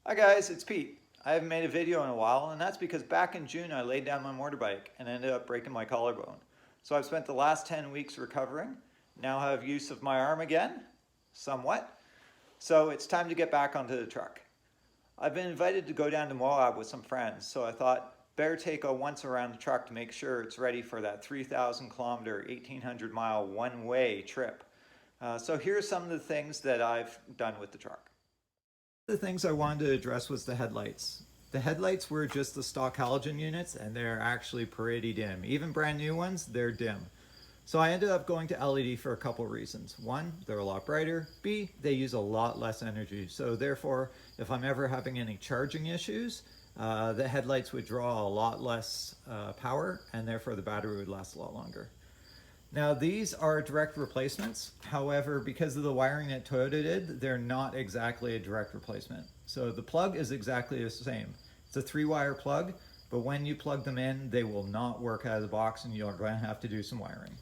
Hi guys, it's Pete. I haven't made a video in a while, and that's because back in June I laid down my motorbike and ended up breaking my collarbone. So I've spent the last 10 weeks recovering, now have use of my arm again, somewhat. So it's time to get back onto the truck. I've been invited to go down to Moab with some friends, so I thought better take a once around the truck to make sure it's ready for that 3,000 kilometer, 1,800 mile one-way trip. So here's some of the things that I've done with the truck. The things I wanted to address was the headlights. The headlights were just the stock halogen units, and they're actually pretty dim. Even brand new ones, they're dim. So I ended up going to LED for a couple reasons. One, they're a lot brighter. B, they use a lot less energy. So therefore, if I'm ever having any charging issues, the headlights would draw a lot less power, and therefore the battery would last a lot longer. Now these are direct replacements. However, because of the wiring that Toyota did, they're not exactly a direct replacement. So the plug is exactly the same. It's a 3-wire plug, but when you plug them in, they will not work out of the box and you're going to have to do some wiring.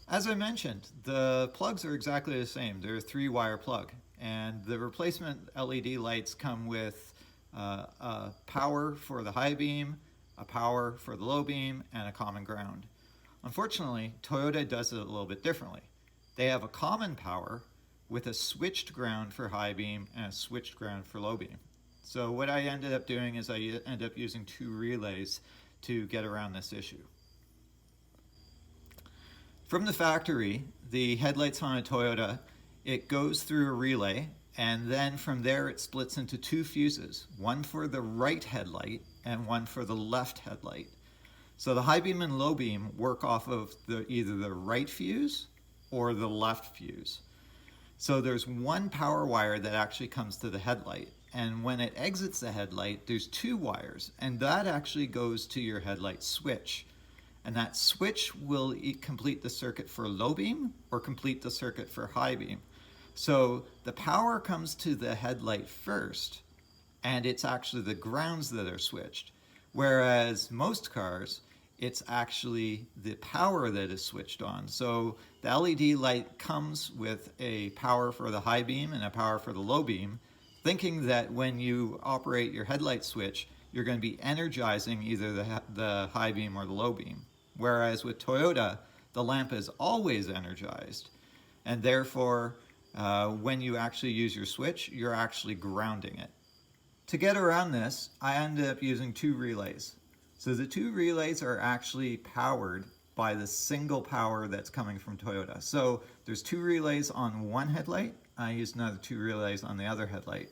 As I mentioned, the plugs are exactly the same. They're a 3-wire plug, and the replacement LED lights come with a power for the high beam, a power for the low beam, and a common ground. Unfortunately, Toyota does it a little bit differently. They have a common power with a switched ground for high beam and a switched ground for low beam. So what I ended up doing is I ended up using 2 relays to get around this issue. From the factory, the headlights on a Toyota, it goes through a relay, and then from there it splits into 2 fuses, one for the right headlight and one for the left headlight. So the high beam and low beam work off of either the right fuse or the left fuse. So there's one power wire that actually comes to the headlight, and when it exits the headlight, there's 2 wires, and that actually goes to your headlight switch. And that switch will complete the circuit for low beam or complete the circuit for high beam. So the power comes to the headlight first, and it's actually the grounds that are switched. Whereas most cars, it's actually the power that is switched on. So the LED light comes with a power for the high beam and a power for the low beam, thinking that when you operate your headlight switch, you're going to be energizing either the high beam or the low beam. Whereas with Toyota, the lamp is always energized, and therefore when you actually use your switch, you're actually grounding it. To get around this, I ended up using 2 relays. So the 2 relays are actually powered by the single power that's coming from Toyota. So there's 2 relays on one headlight. I used another 2 relays on the other headlight.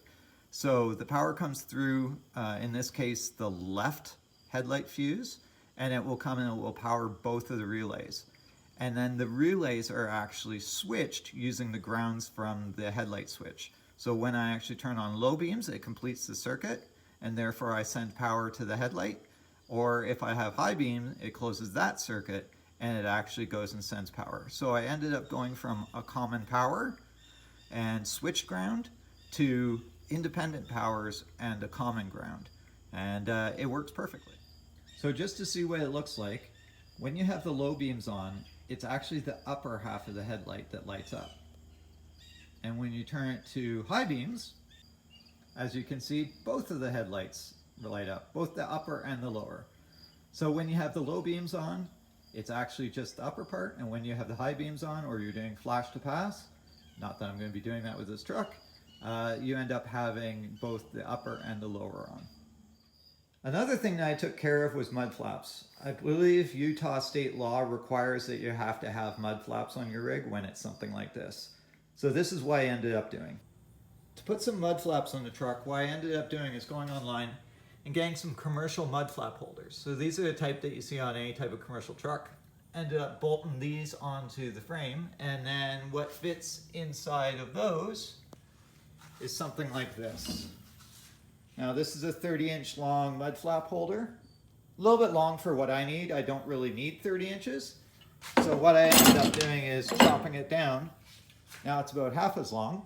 So the power comes through, in this case, the left headlight fuse, and it will come and it will power both of the relays. And then the relays are actually switched using the grounds from the headlight switch. So when I actually turn on low beams, it completes the circuit, and therefore I send power to the headlight. Or if I have high beam, it closes that circuit, and it actually goes and sends power. So I ended up going from a common power and switch ground to independent powers and a common ground. And it works perfectly. So just to see what it looks like, when you have the low beams on, it's actually the upper half of the headlight that lights up. And when you turn it to high beams, as you can see, both of the headlights light up, both the upper and the lower. So when you have the low beams on, it's actually just the upper part, and when you have the high beams on, or you're doing flash to pass, not that I'm going to be doing that with this truck, you end up having both the upper and the lower on. Another thing that I took care of was mud flaps. I believe Utah state law requires that you have to have mud flaps on your rig when it's something like this. So this is what I ended up doing. To put some mud flaps on the truck, what I ended up doing is going online and getting some commercial mud flap holders. So these are the type that you see on any type of commercial truck. Ended up bolting these onto the frame, and then what fits inside of those is something like this. Now this is a 30-inch long mud flap holder. A little bit long for what I need. I don't really need 30 inches. So what I ended up doing is chopping it down. Now it's about half as long.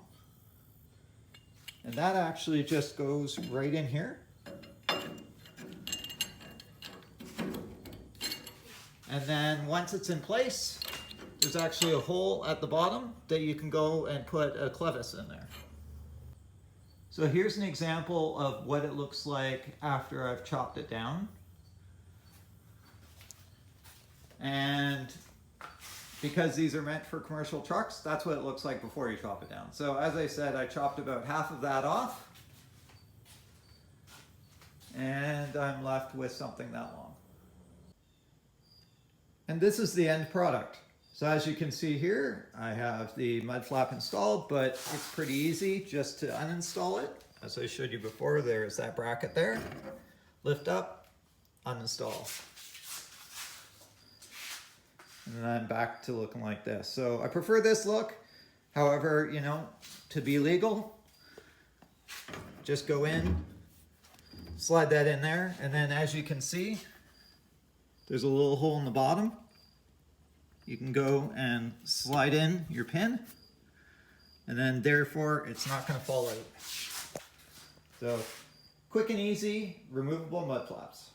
And that actually just goes right in here. And then once it's in place, there's actually a hole at the bottom that you can go and put a clevis in there. So here's an example of what it looks like after I've chopped it down. And because these are meant for commercial trucks, that's what it looks like before you chop it down. So as I said, I chopped about half of that off, and I'm left with something that long. And this is the end product. So as you can see here, I have the mud flap installed, but it's pretty easy just to uninstall it. As I showed you before, there's that bracket there. Lift up, uninstall. And then back to looking like this. So I prefer this look. However, you know, to be legal, just go in, slide that in there, and then as you can see, there's a little hole in the bottom. You can go and slide in your pin, and then therefore it's not going to fall out. So quick and easy, removable mud flaps.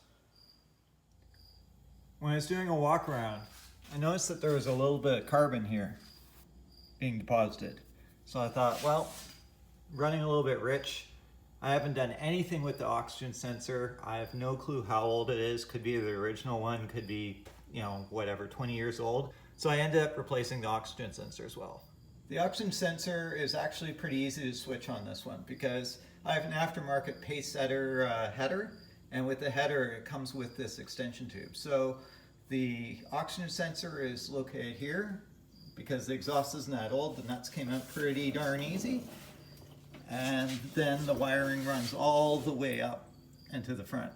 When I was doing a walk around, I noticed that there was a little bit of carbon here being deposited. So I thought, well, running a little bit rich, I haven't done anything with the oxygen sensor. I have no clue how old it is. Could be the original one, could be, you know, whatever, 20 years old. So I ended up replacing the oxygen sensor as well. The oxygen sensor is actually pretty easy to switch on this one because I have an aftermarket pace setter header, and with the header it comes with this extension tube. So the oxygen sensor is located here. Because the exhaust isn't that old, the nuts came out pretty darn easy. And then the wiring runs all the way up into the front.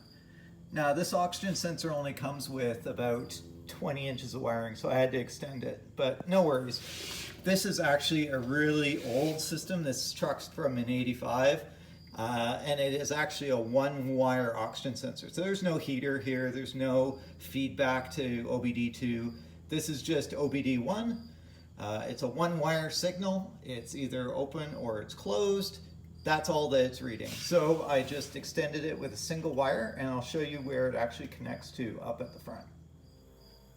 Now this oxygen sensor only comes with about 20 inches of wiring, so I had to extend it, but no worries. This is actually a really old system. This truck's from an '85. And it is actually a one-wire oxygen sensor. So there's no heater here, there's no feedback to OBD2. This is just OBD1. It's a one-wire signal. It's either open or it's closed. That's all that it's reading. So I just extended it with a single wire, and I'll show you where it actually connects to up at the front.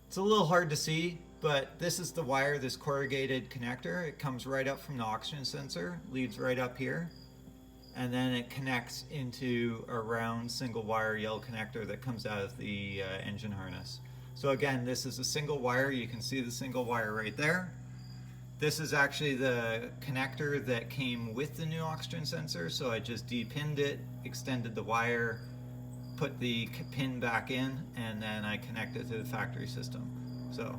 It's a little hard to see, but this is the wire, this corrugated connector. It comes right up from the oxygen sensor, leads right up here, and then it connects into a round single wire yellow connector that comes out of the engine harness. So again, this is a single wire. You can see the single wire right there. This is actually the connector that came with the new oxygen sensor, so I just depinned it, extended the wire, put the pin back in, and then I connected to the factory system. So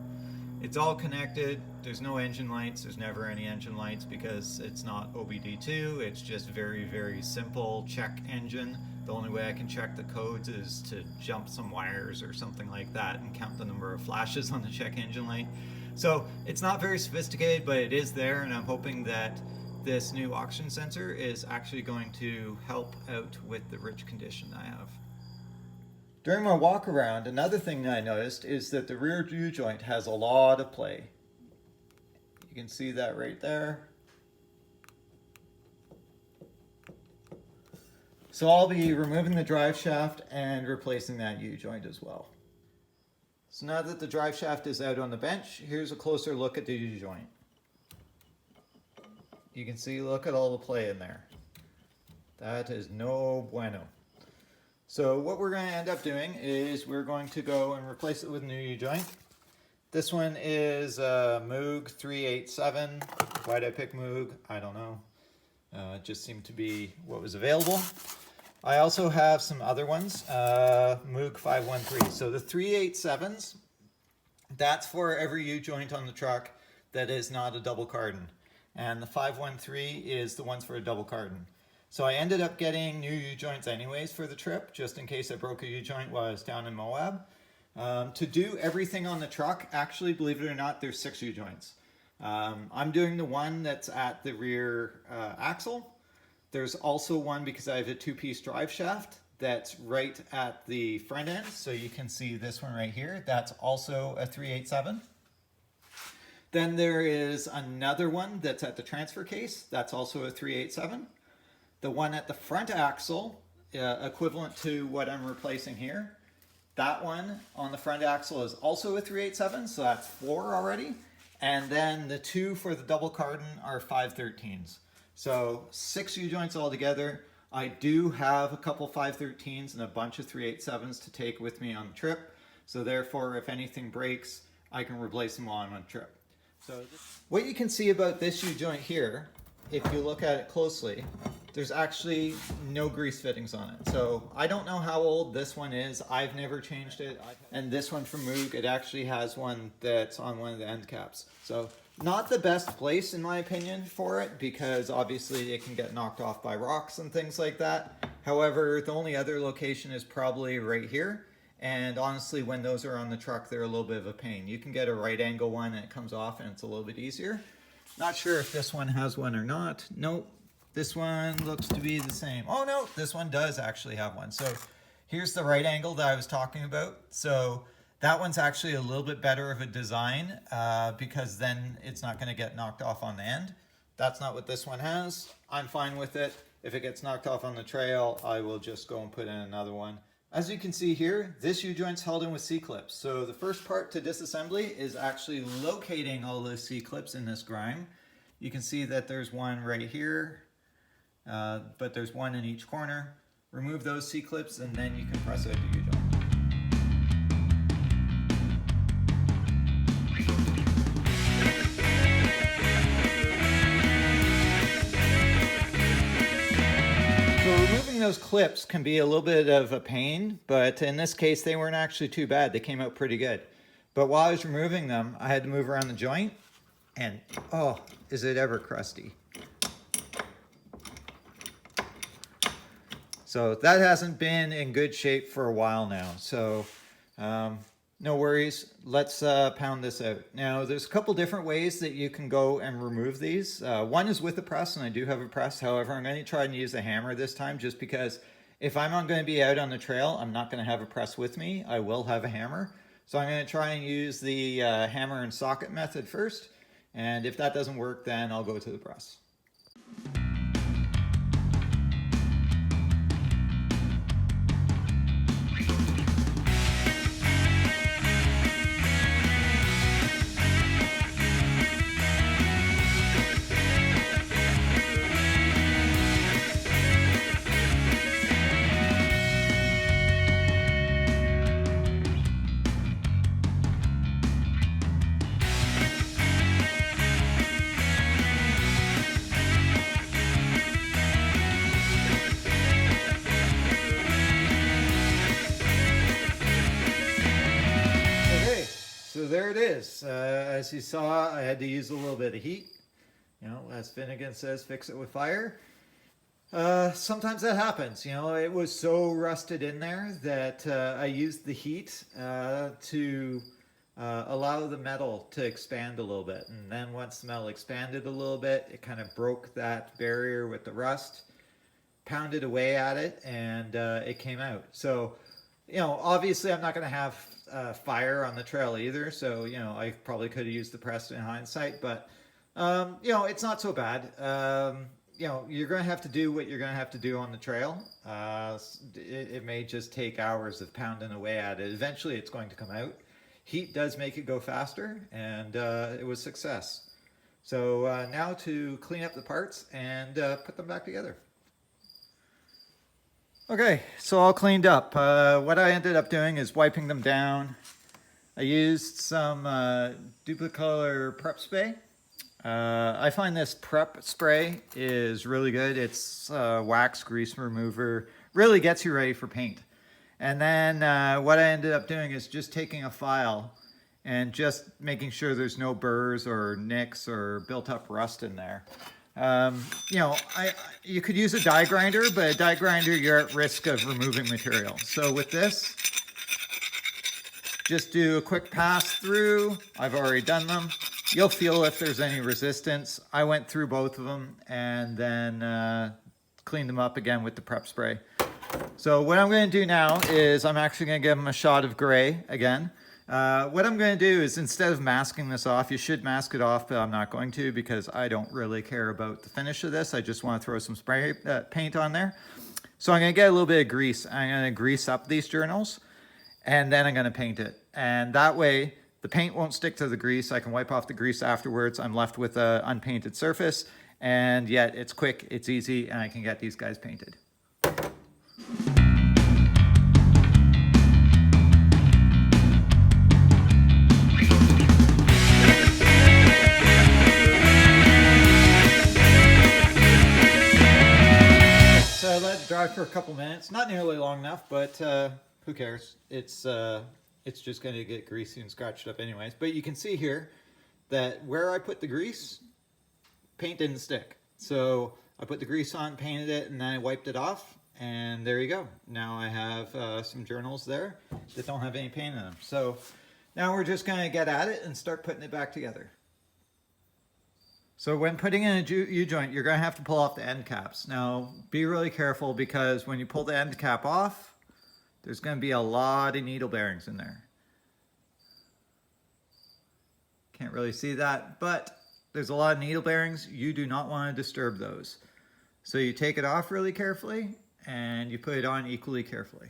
it's all connected. There's no engine lights. There's never any engine lights because it's not OBD2. It's just very, very simple check engine. The only way I can check the codes is to jump some wires or something like that and count the number of flashes on the check engine light. So it's not very sophisticated, but it is there, and I'm hoping that this new oxygen sensor is actually going to help out with the rich condition I have. During my walk around, another thing that I noticed is that the rear U-joint has a lot of play. You can see that right there. So I'll be removing the drive shaft and replacing that U-joint as well. So now that the drive shaft is out on the bench, here's a closer look at the U-joint. You can see, look at all the play in there. That is no bueno. So what we're going to end up doing is we're going to go and replace it with a new U-joint. This one is a Moog 387. Why'd I pick Moog? I don't know. It just seemed to be what was available. I also have some other ones, Moog 513. So the 387s, that's for every U-joint on the truck that is not a double cardan. And the 513 is the ones for a double cardan. So I ended up getting new U-joints anyways for the trip, just in case I broke a U-joint while I was down in Moab. To do everything on the truck, actually, believe it or not, there's 6 U-joints. I'm doing the one that's at the rear axle. There's also one, because I have a 2-piece drive shaft, that's right at the front end. So you can see this one right here. That's also a 387. Then there is another one that's at the transfer case. That's also a 387. The one at the front axle, equivalent to what I'm replacing here. That one on the front axle is also a 387, so that's 4 already. And then the 2 for the double cardan are 513s. So 6 U-joints altogether. I do have a couple 513s and a bunch of 387s to take with me on the trip. So therefore, if anything breaks, I can replace them on a trip. So what you can see about this U-joint here, if you look at it closely, there's actually no grease fittings on it. So I don't know how old this one is. I've never changed it. And this one from Moog, it actually has one that's on one of the end caps. So not the best place in my opinion for it, because obviously it can get knocked off by rocks and things like that. However, the only other location is probably right here. And honestly, when those are on the truck, they're a little bit of a pain. You can get a right angle one and it comes off and it's a little bit easier. Not sure if this one has one or not. Nope. This one looks to be the same. Oh no, this one does actually have one. So here's the right angle that I was talking about. So that one's actually a little bit better of a design because then it's not going to get knocked off on the end. That's not what this one has. I'm fine with it. If it gets knocked off on the trail, I will just go and put in another one. As you can see here, this U-joint's held in with C-clips. So the first part to disassembly is actually locating all those C-clips in this grime. You can see that there's one right here, but there's one in each corner. Remove those C-clips and then you can press out the U-joint. So removing those clips can be a little bit of a pain, but in this case they weren't actually too bad. They came out pretty good. But while I was removing them, I had to move around the joint and oh, is it ever crusty. So that hasn't been in good shape for a while now. So no worries, let's pound this out. Now there's a couple different ways that you can go and remove these. One is with a press, and I do have a press. However, I'm going to try and use a hammer this time just because if I'm not going to be out on the trail, I'm not going to have a press with me. I will have a hammer. So I'm going to try and use the hammer and socket method first. And if that doesn't work, then I'll go to the press. So there it is. As you saw, I had to use a little bit of heat. You know, as Finnegan says, fix it with fire. Sometimes that happens. You know, it was so rusted in there that I used the heat to allow the metal to expand a little bit. And then once the metal expanded a little bit, it kind of broke that barrier with the rust, pounded away at it, and it came out. So, you know, obviously I'm not going to have fire on the trail either, so you know I probably could have used the press in hindsight, but you know, it's not so bad. You know, you're going to have to do what you're going to have to do on the trail. It may just take hours of pounding away at it. Eventually it's going to come out. Heat does make it go faster, and it was success. So now to clean up the parts and put them back together. Okay, so all cleaned up. What I ended up doing is wiping them down. I used some Duplicolor prep spray. I find this prep spray is really good. It's wax grease remover, really gets you ready for paint. And then what I ended up doing is just taking a file and just making sure there's no burrs or nicks or built up rust in there. You know, you could use a die grinder, but a die grinder, you're at risk of removing material. So with this, just do a quick pass through. I've already done them. You'll feel if there's any resistance. I went through both of them and then cleaned them up again with the prep spray. So what I'm going to do now is I'm actually going to give them a shot of gray again. What I'm going to do is, instead of masking this off, you should mask it off, but I'm not going to because I don't really care about the finish of this. I just want to throw some spray paint on there. So I'm going to get a little bit of grease. I'm going to grease up these journals, and then I'm going to paint it. And that way, the paint won't stick to the grease. I can wipe off the grease afterwards. I'm left with an unpainted surface, and yet it's quick, it's easy, and I can get these guys painted. So I let it dry for a couple minutes, not nearly long enough, but who cares? It's just going to get greasy and scratched up anyways. But you can see here that where I put the grease, paint didn't stick. So I put the grease on, painted it, and then I wiped it off, and there you go. Now I have some journals there that don't have any paint in them. So now we're just going to get at it and start putting it back together. So when putting in a U-joint, you're going to have to pull off the end caps. Now, be really careful, because when you pull the end cap off, there's going to be a lot of needle bearings in there. Can't really see that, but there's a lot of needle bearings. You do not want to disturb those. So you take it off really carefully, and you put it on equally carefully.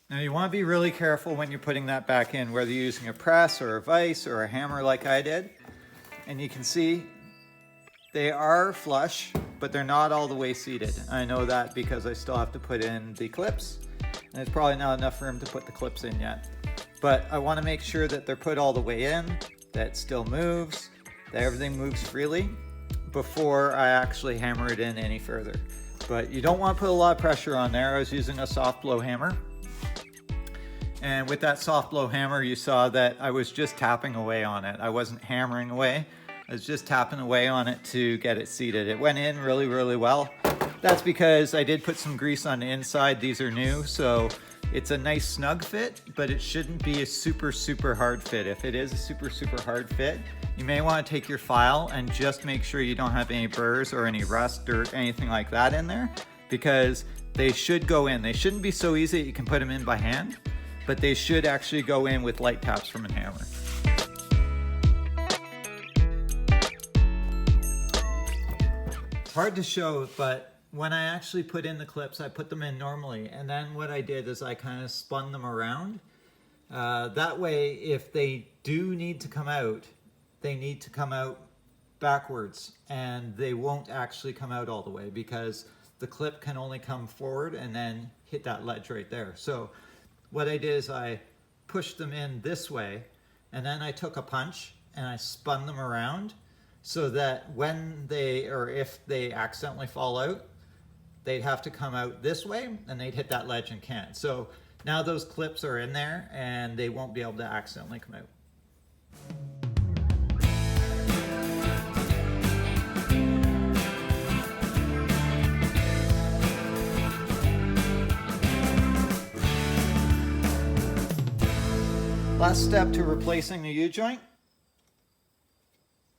Now you want to be really careful when you're putting that back in, whether you're using a press or a vise or a hammer like I did. And you can see they are flush, but they're not all the way seated. I know that because I still have to put in the clips, and it's probably not enough room to put the clips in yet. But I want to make sure that they're put all the way in, that it still moves, that everything moves freely before I actually hammer it in any further. But you don't want to put a lot of pressure on there. I was using a soft blow hammer. And with that soft blow hammer, you saw that I was just tapping away on it. I wasn't hammering away. I was just tapping away on it to get it seated. It went in really, really well. That's because I did put some grease on the inside. These are new, so it's a nice snug fit, but it shouldn't be a super, super hard fit. If it is a super, super hard fit, you may want to take your file and just make sure you don't have any burrs or any rust or anything like that in there, because they should go in. They shouldn't be so easy that you can put them in by hand, but they should actually go in with light taps from a hammer. It's hard to show, but when I actually put in the clips, I put them in normally, and then what I did is I kind of spun them around. That way, if they do need to come out, they need to come out backwards, and they won't actually come out all the way, because the clip can only come forward and then hit that ledge right there. So what I did is I pushed them in this way, and then I took a punch and I spun them around so that when they, or if they accidentally fall out, they'd have to come out this way and they'd hit that ledge and can't. So now those clips are in there and they won't be able to accidentally come out. Last step to replacing the U-joint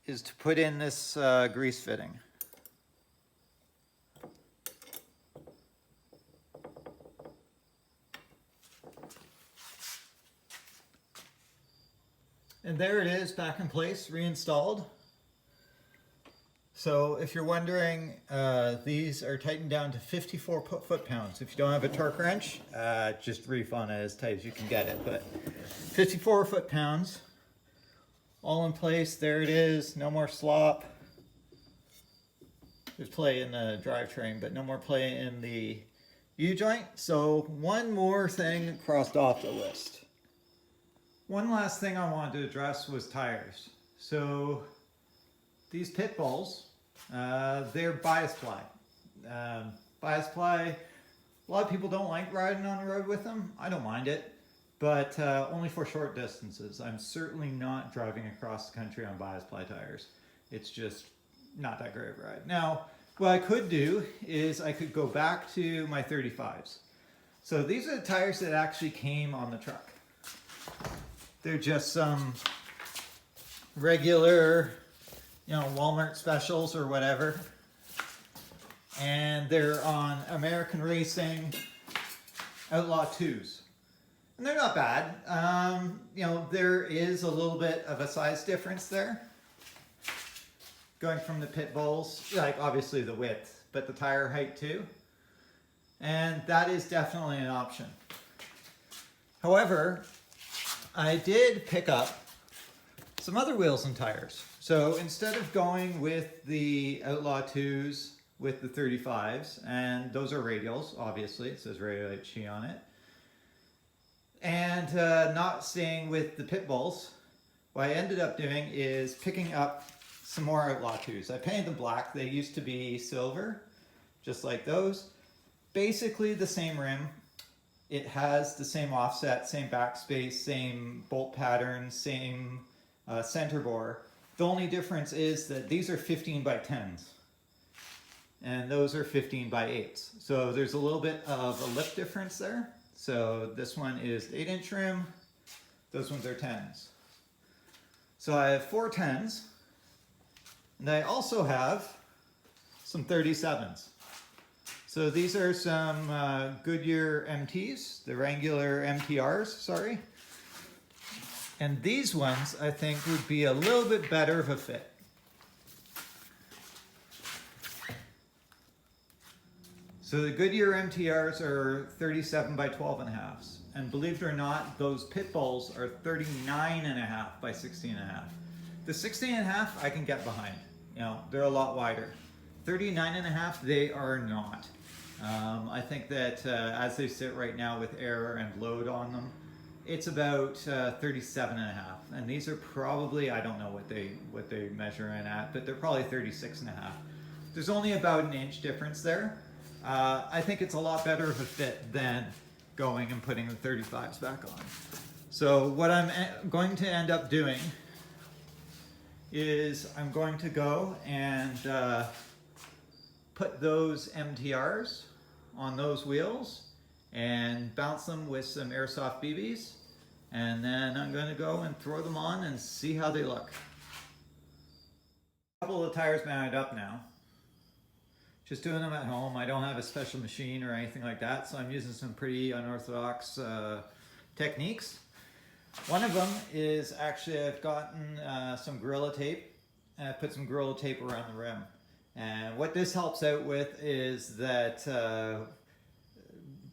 is to put in this grease fitting. And there it is, back in place, reinstalled. So if you're wondering, these are tightened down to 54 foot-pounds. If you don't have a torque wrench, just reef on it as tight as you can get it. But 54 foot-pounds, all in place. There it is, no more slop. There's play in the drivetrain, but no more play in the U-joint. So one more thing crossed off the list. One last thing I wanted to address was tires. So these pit bulls, they're bias ply. Bias ply, a lot of people don't like riding on the road with them. I don't mind it, but only for short distances. I'm certainly not driving across the country on bias ply tires. It's just not that great of a ride. Now, what I could do is I could go back to my 35s. So these are the tires that actually came on the truck. They're just some regular, Walmart specials or whatever. And they're on American Racing Outlaw 2s. And they're not bad. There is a little bit of a size difference there. Going from the pit bulls, like obviously the width, but the tire height too. and that is definitely an option. However, I did pick up some other wheels and tires. So instead of going with the Outlaw 2s with the 35s, and those are radials, obviously, it says Radial HG on it, and not staying with the pit bulls, what I ended up doing is picking up some more Outlaw 2s. I painted them black. They used to be silver, just like those. Basically the same rim. It has the same offset, same backspace, same bolt pattern, same center bore. The only difference is that these are 15 by 10s and those are 15 by 8s. So there's a little bit of a lip difference there. So this one is 8-inch rim, those ones are 10s. So I have 4 10s, and I also have some 37s. So these are some Goodyear MTs, the Wrangler MTRs, sorry. And these ones I think would be a little bit better of a fit. So the Goodyear MTRs are 37 by 12.5s. And believe it or not, those pit bulls are 39.5 by 16.5. The 16.5 I can get behind. You know, they're a lot wider. 39.5 they are not. I think that as they sit right now with air and load on them, it's about 37.5. And these are probably, I don't know what they measure in at, but they're probably 36.5. There's only about an inch difference there. I think it's a lot better of a fit than going and putting the 35s back on. So what I'm going to end up doing is I'm going to go and put those MTRs on those wheels and bounce them with some airsoft BBs, and then I'm going to go and throw them on and see how they look. A couple of tires mounted up now. Just doing them at home. I don't have a special machine or anything like that, so I'm using some pretty unorthodox techniques. One of them is actually I've gotten some Gorilla Tape, and I put some Gorilla Tape around the rim. And what this helps out with is that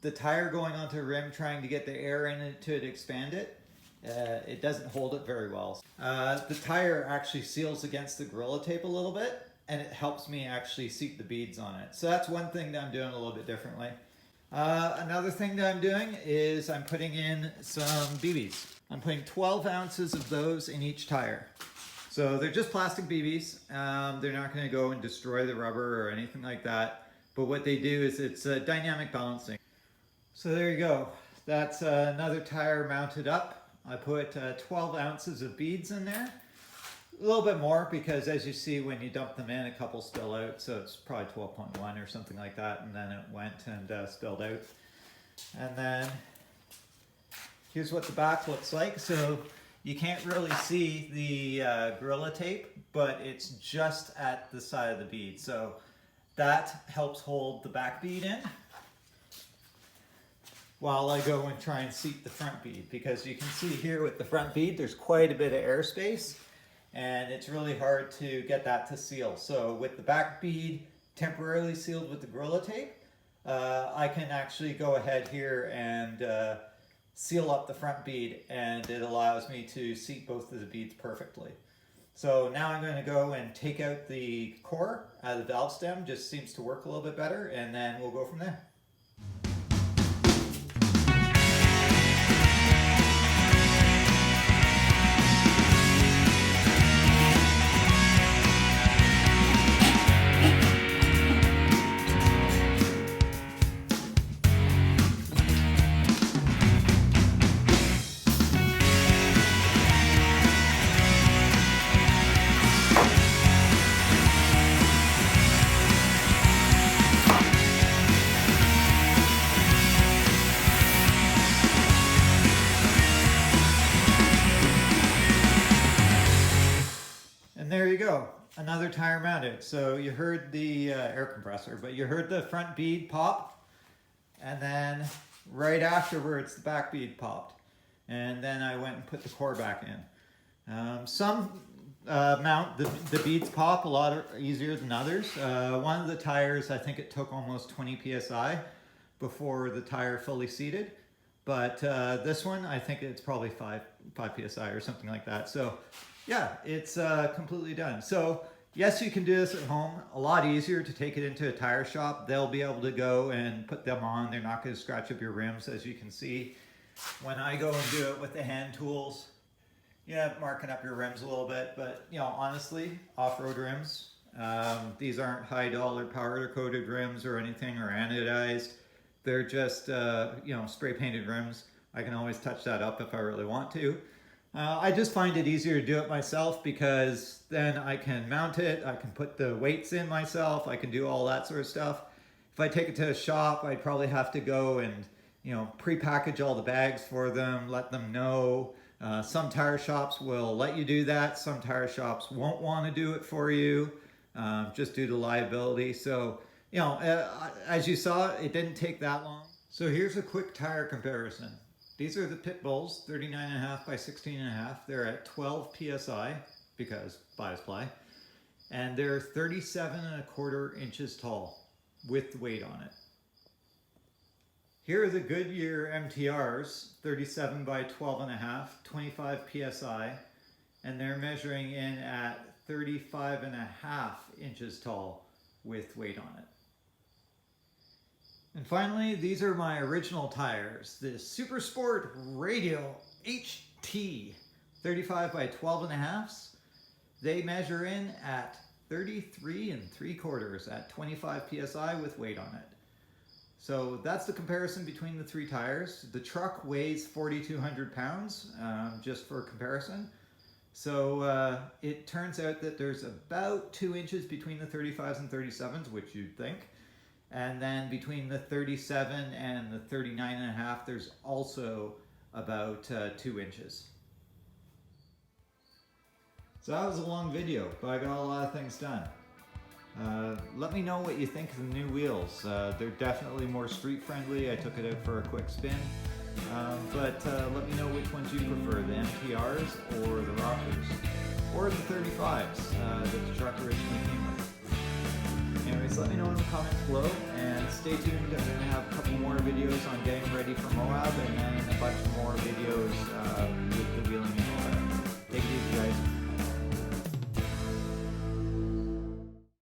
the tire going onto the rim, trying to get the air in it to expand it, it doesn't hold it very well. The tire actually seals against the Gorilla Tape a little bit, and it helps me actually seat the beads on it. So that's one thing that I'm doing a little bit differently. Another thing that I'm doing is I'm putting in some BBs. I'm putting 12 ounces of those in each tire. So they're just plastic BBs. They're not going to go and destroy the rubber or anything like that. But what they do is it's dynamic balancing. So there you go. That's another tire mounted up. I put 12 ounces of beads in there. A little bit more because as you see when you dump them in, a couple spill out. So it's probably 12.1 or something like that. And then it went and spilled out. And then here's what the back looks like. So you can't really see the Gorilla Tape, but it's just at the side of the bead. So that helps hold the back bead in while I go and try and seat the front bead. Because you can see here with the front bead, there's quite a bit of airspace, and it's really hard to get that to seal. So with the back bead temporarily sealed with the Gorilla Tape, I can actually go ahead here and seal up the front bead, and it allows me to seat both of the beads perfectly. So now I'm going to go and take out the core out of the valve stem, just seems to work a little bit better, and then we'll go from there. There you go, another tire mounted. So you heard the air compressor, but you heard the front bead pop, and then right afterwards the back bead popped, and then I went and put the core back in. Some mount the beads pop a lot easier than others. One of the tires, I think it took almost 20 psi before the tire fully seated. But this one, I think it's probably 5 psi or something like that. So yeah, it's completely done. So yes, you can do this at home. A lot easier to take it into a tire shop. They'll be able to go and put them on. They're not going to scratch up your rims, as you can see. When I go and do it with the hand tools, yeah, marking up your rims a little bit. But you know, honestly, off-road rims, these aren't high-dollar powder-coated rims or anything, or anodized. They're just you know, spray painted rims. I can always touch that up if I really want to. I just find it easier to do it myself because then I can mount it, I can put the weights in myself, I can do all that sort of stuff. If I take it to a shop, I'd probably have to go and, you know, pre-package all the bags for them, let them know. Some tire shops will let you do that. Some tire shops won't want to do it for you, just due to liability. So, you know, as you saw, it didn't take that long. So here's a quick tire comparison. These are the Pit Bulls, 39.5 by 16.5. They're at 12 psi because bias ply, and they're 37.25 inches tall with weight on it. Here are the Goodyear MTRs, 37 by 12.5, 25 psi, and they're measuring in at 35.5 inches tall with weight on it. And finally, these are my original tires, the Super Sport Radial HT 35 by 12.5. They measure in at 33.75 at 25 psi with weight on it. So that's the comparison between the three tires. The truck weighs 4,200 pounds, just for comparison. So it turns out that there's about 2 inches between the 35s and 37s, which you'd think. And then between the 37 and the 39.5, there's also about 2 inches. So that was a long video, but I got a lot of things done. Let me know what you think of the new wheels. They're definitely more street friendly. I took it out for a quick spin. But let me know which ones you prefer, the MTRs or the Rockers, or the 35s that the truck originally came with. Anyways, let me know in the comments below, and stay tuned. I'm going to have a couple more videos on getting ready